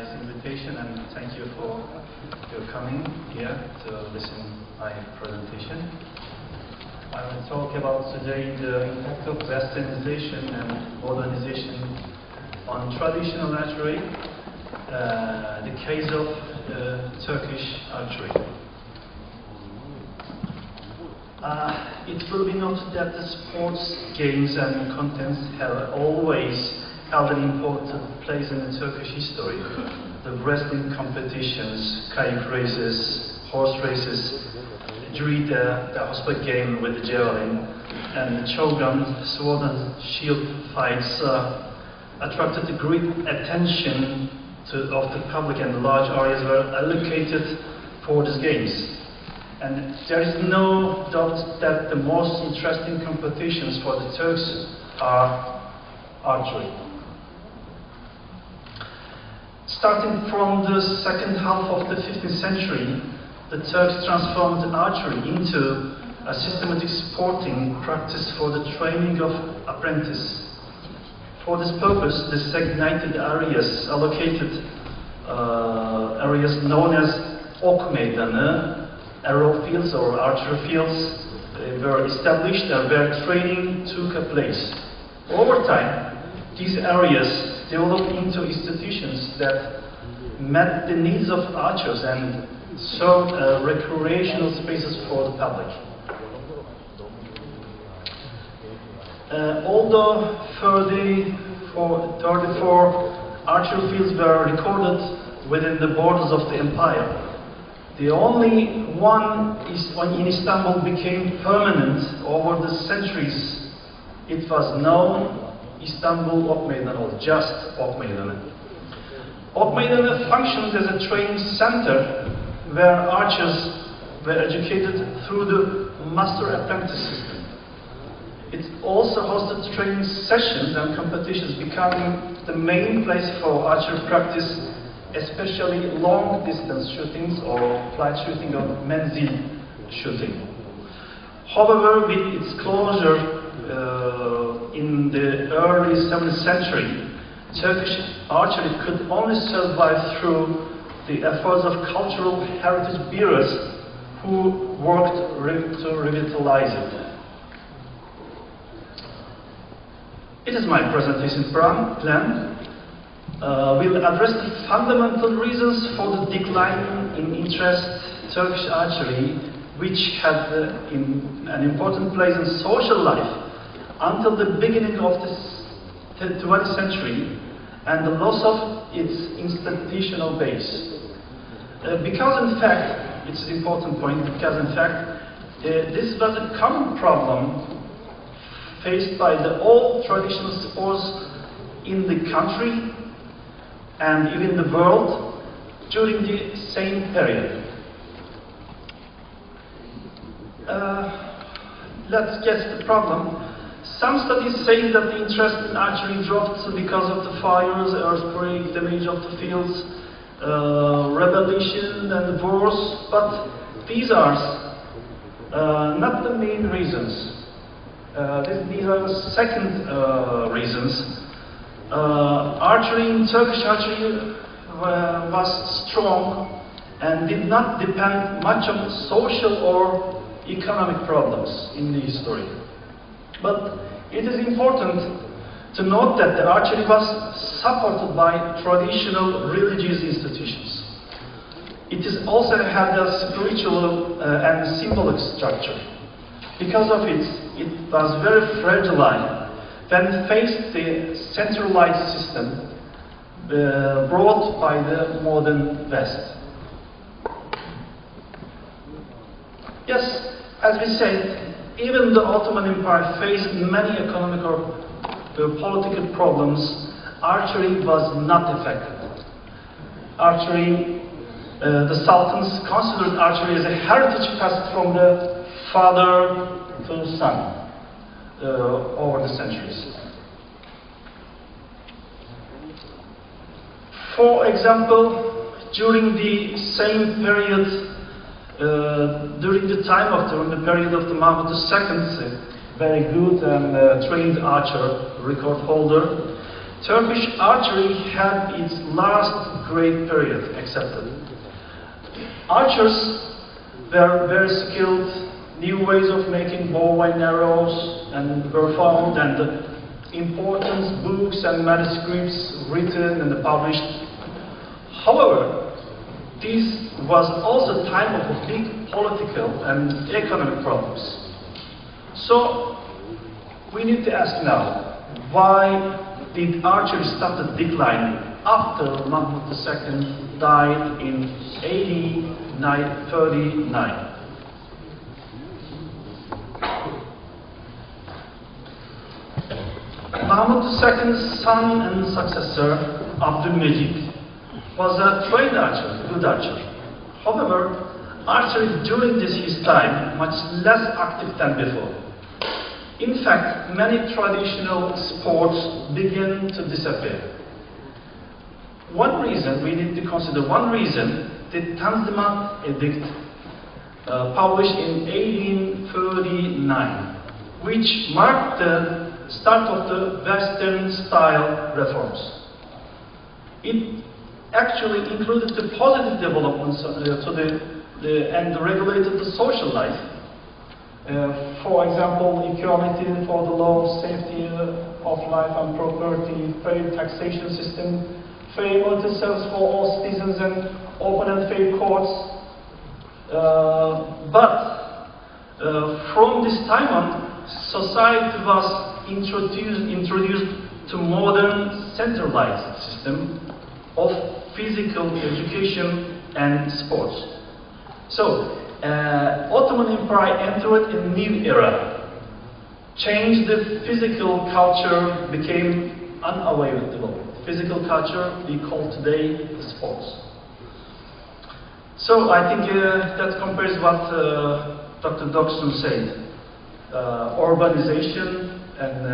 nice invitation, and thank you for your coming here to listen my presentation. I will talk about today the impact of Westernization and modernization on traditional archery, the case of Turkish archery. It will be noted that the sports games and contents have always held an important place in the Turkish history. The wrestling competitions, kayak races, horse races, during the horseback game with the javelin, and the chogan, sword and shield fights attracted the great attention of the public, and large areas were allocated for these games. And there is no doubt that the most interesting competitions for the Turks are archery. Starting from the second half of the 15th century, the Turks transformed archery into a systematic sporting practice for the training of apprentices. For this purpose, the designated areas allocated areas known as ok meydanı, arrow fields or archery fields were established and where training took place. Over time, these areas developed into institutions that met the needs of archers and served recreational spaces for the public. Although 34 archery fields were recorded within the borders of the empire, the only one in Istanbul became permanent over the centuries. It was known Istanbul Ok Meydanı, or just Ok Meydanı. Ok Meydanı functioned as a training center where archers were educated through the master-apprentice system. It also hosted training sessions and competitions, becoming the main place for archery practice, especially long-distance shootings or flight shooting or menzil shooting. However, with its closure in the early 7th century, Turkish archery could only survive through the efforts of cultural heritage bureaus who worked to revitalize it. It is my presentation plan. Will address the fundamental reasons for the decline in interest in Turkish archery, which had an important place in social life until the beginning of the 20th century, and the loss of its institutional base. Because in fact, it's an important point, because in fact, this was a common problem faced by all traditional sports in the country and even the world during the same period. Let's guess the problem. Some studies say that the interest in archery dropped because of the fires, earthquake, damage of the fields, rebellion and wars, but these are not the main reasons. These are the second reasons. Archery in Turkish archery was strong and did not depend much on social or economic problems in the history. But it is important to note that the archery was supported by traditional religious institutions. It is also had a spiritual and symbolic structure. Because of it was very fragile when it faced the centralized system brought by the modern West. Yes, as we said, even the Ottoman Empire faced many economic or political problems. Archery was not affected. Archery, the Sultans considered archery as a heritage passed from the father to son over the centuries. For example, during the same period, during the period of the Mahmud II, very good and trained archer, record holder, Turkish archery had its last great period accepted. Archers were very skilled, new ways of making bow and arrows were found, and important books and manuscripts written and published. However, this was also a time of big political and economic problems. So, we need to ask now, why did archery start to decline after Mahmud II died in AD 939? Mahmud II's son and successor, Abdülmecid, was a trained archer, a good archer. However, archery during his time much less active than before. In fact, many traditional sports began to disappear. One reason, we need to consider one reason, the Tanzimat Edict published in 1839, which marked the start of the Western-style reforms. It actually included the positive developments and regulated the social life. For example, equality for the law, safety of life and property, fair taxation system, fair military service for all citizens, and open and fair courts. But from this time on, society was introduced to modern centralized system of physical education and sports. So, Ottoman Empire entered a new era. Changed the physical culture, became unavoidable. Physical culture we call today the sports. So I think that compares what Dr. Doksun said. Urbanization and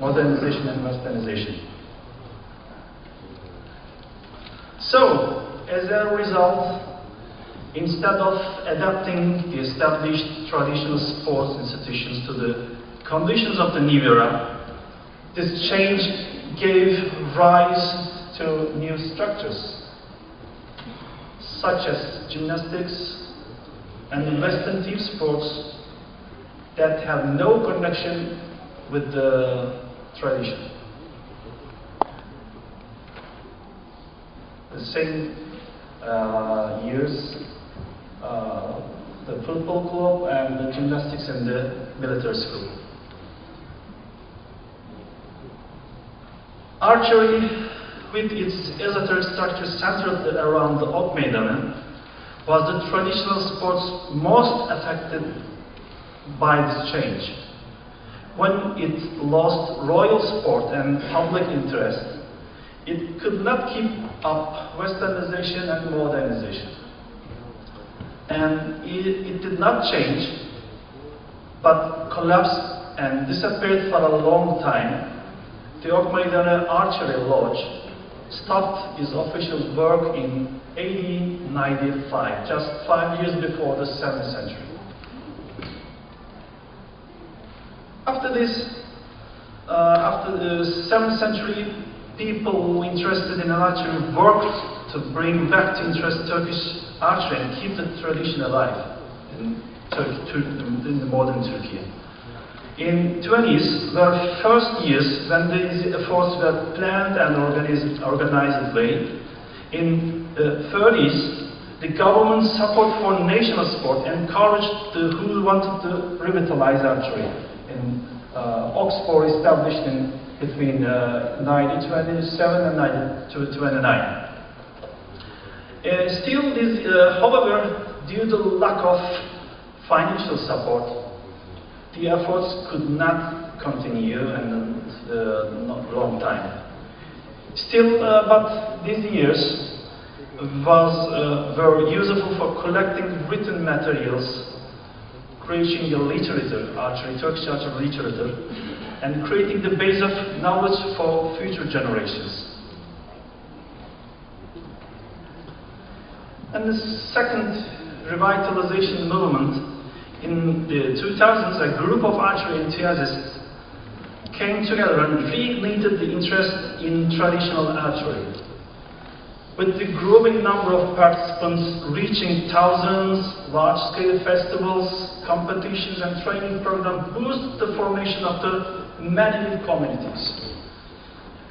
modernization and westernization. So, as a result, instead of adapting the established traditional sports institutions to the conditions of the new era, this change gave rise to new structures, such as gymnastics and Western team sports that have no connection with the tradition. The same years, the football club and the gymnastics and the military school. Archery, with its esoteric structure centered around the Ok Meydanı, was the traditional sports most affected by this change. When it lost royal support and public interest, it could not keep up Westernization and modernization. And it did not change, but collapsed and disappeared for a long time. The Ok Meydanı Archery Lodge stopped its official work in 1895, just 5 years before the 7th century. After the 7th century, people interested in archery worked to bring back to interest Turkish archery and keep the tradition alive in the modern Türkiye. In 20s were first years when these efforts were planned and organized way. In the 30s, the government's support for national sport encouraged who wanted to revitalize archery. In Oxford, established between 1927 and 1929. Still, however, due to lack of financial support, the efforts could not continue and not long time. Still, but these years were useful for collecting written materials, creating a literature, Turkish archery literature, and creating the base of knowledge for future generations. And the second revitalization movement, in the 2000s, a group of archery enthusiasts came together and reignited the interest in traditional archery. With the growing number of participants reaching thousands, large-scale festivals, competitions and training programs boosted the formation of the many communities.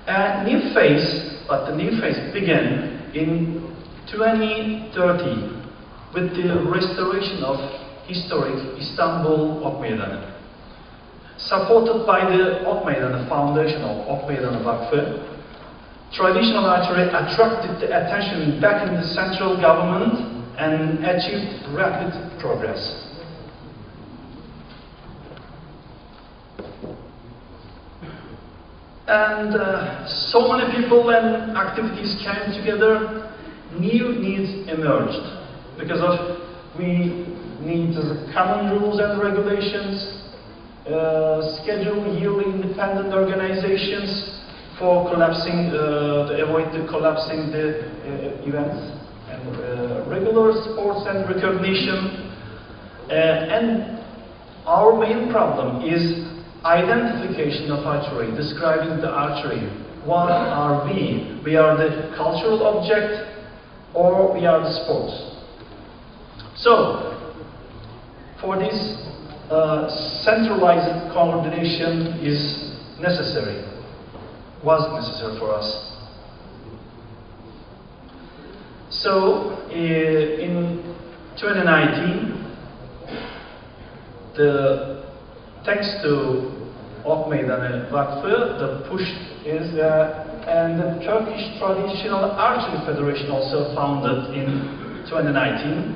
A new phase, but the new phase began in 2030 with the restoration of historic Istanbul Ok Meydanı. Supported by the Ok Meydanı Foundation of Ok Meydanı Vakfı, traditional archery attracted the attention back in the central government and achieved rapid progress. And so many people and activities came together, new needs emerged because of we need common rules and regulations, schedule yearly independent organizations for collapsing, to avoid the collapsing the events, and regular sports and recognition. And our main problem is identification of archery, describing the archery. What are we? We are the cultural object, or we are the sports. So, for this, centralized coordination is necessary, was necessary for us. So, in 2019, thanks to Ok Meydanı Vakfı, the push is, and the Turkish Traditional Archery Federation also founded in 2019.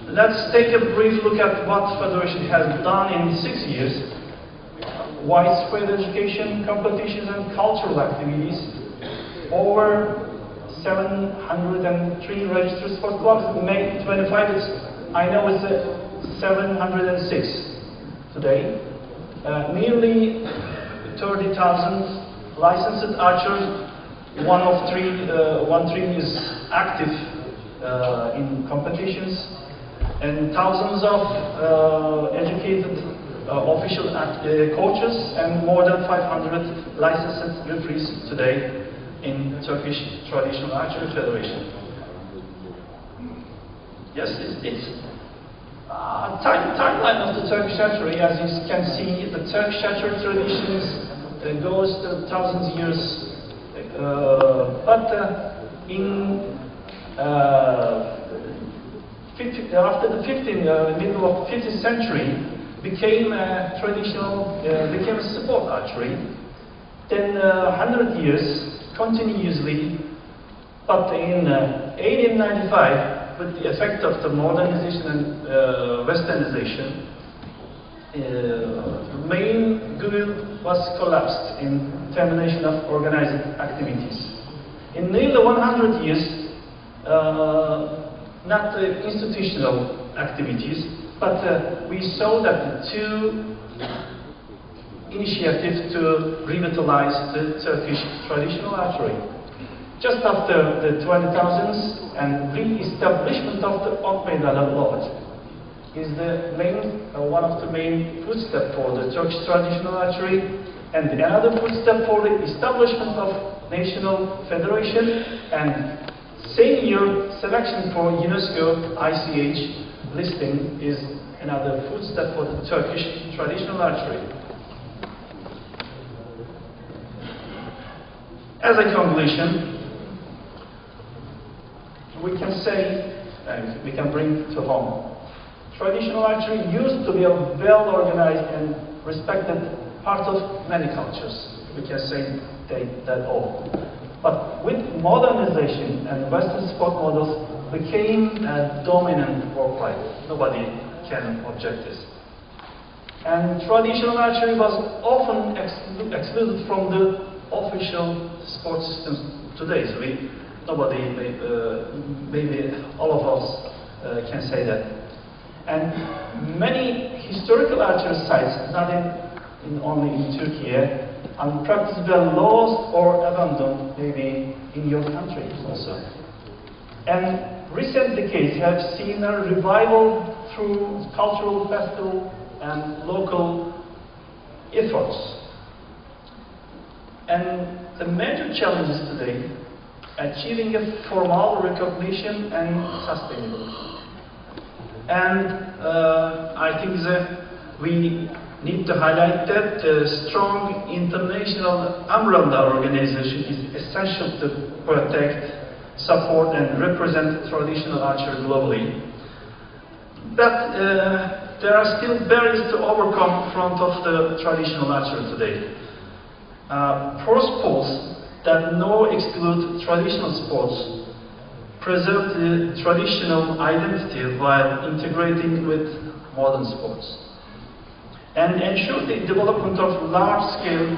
Let's take a brief look at what Federation has done in 6 years. Widespread education, competitions and cultural activities. Over 703 registered sport clubs. In May 25, I know it's 706 today. Nearly 30,000 licensed archers. One team is active in competitions, and thousands of educated official coaches and more than 500 licensed referees today in Turkish Traditional Archery Federation. Yes, it's timeline of the Turkish archery. As you can see, the Turkish archery traditions goes to thousands of years, after the middle of 15th century, became a sport archery. Then 100 years continuously, but in 1895, with the effect of the modernization and westernization, the main guild was collapsed in termination of organized activities. In nearly 100 years, not the institutional activities, but we saw that the two initiatives to revitalize the Turkish traditional archery. Just after the 2000s and re-establishment of the Ok Meydanı Lodge is the one of the main footsteps for the Turkish traditional archery, and another footstep for the establishment of National Federation, and same year selection for UNESCO ICH listing is another footstep for the Turkish traditional archery. As a conclusion, we can say, and we can bring to home, traditional archery used to be a well-organized and respected part of many cultures. We can say that all. But with modernization and Western sport models became a dominant worldwide. Nobody can object this. And traditional archery was often excluded from the official sport systems today. So nobody, maybe all of us can say that. And many historical archery sites, not only in Türkiye, and practice were lost or abandoned, maybe in your country also. And recent decades have seen a revival through cultural festival and local efforts. And the major challenges today, achieving a formal recognition and sustainability. And I think that we need to highlight that a strong international umbrella organization is essential to protect, support and represent traditional archery globally. But there are still barriers to overcome in front of the traditional archery today. Protocols that exclude traditional sports preserve the traditional identity while integrating with modern sports, and ensure the development of large-scale,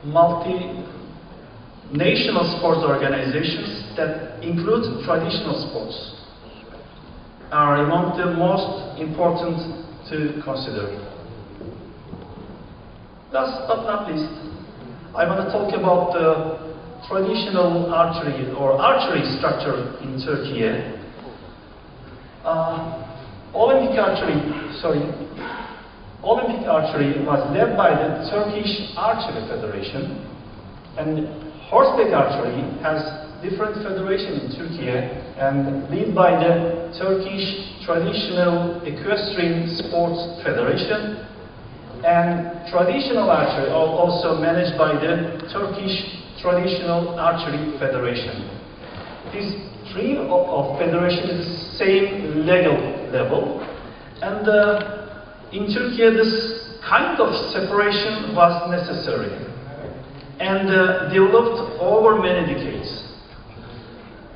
multi-national sports organizations that include traditional sports are among the most important to consider. Last but not least, I want to talk about the traditional archery or archery structure in Türkiye. Olympic archery was led by the Turkish Archery Federation, and horseback archery has different federations in Türkiye and led by the Turkish Traditional Equestrian Sports Federation, and traditional archery also managed by the Turkish Traditional Archery Federation. These three of federations is the same legal level, and in Turkey this kind of separation was necessary and developed over many decades.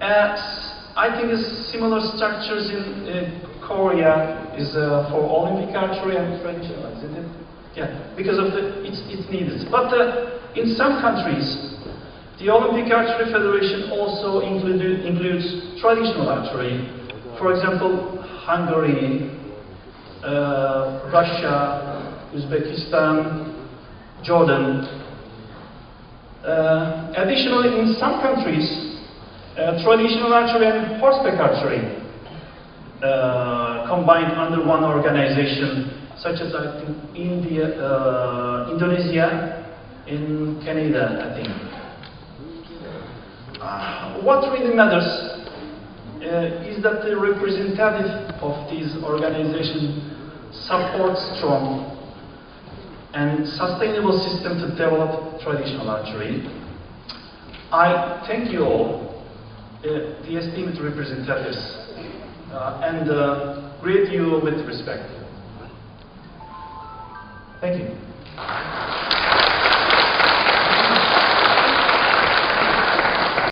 I think similar structures in Korea is for Olympic archery and traditional, isn't it? Yeah, because of it's needed. But in some countries, the Olympic Archery Federation also includes traditional archery. For example, Hungary, Russia, Uzbekistan, Jordan. Additionally, in some countries, traditional archery and horseback archery combined under one organization, such as I think Indonesia, in Canada, I think. What really matters is that the representative of these organizations support strong and sustainable system to develop traditional archery. I thank you all, the esteemed representatives, and greet you with respect. Thank you.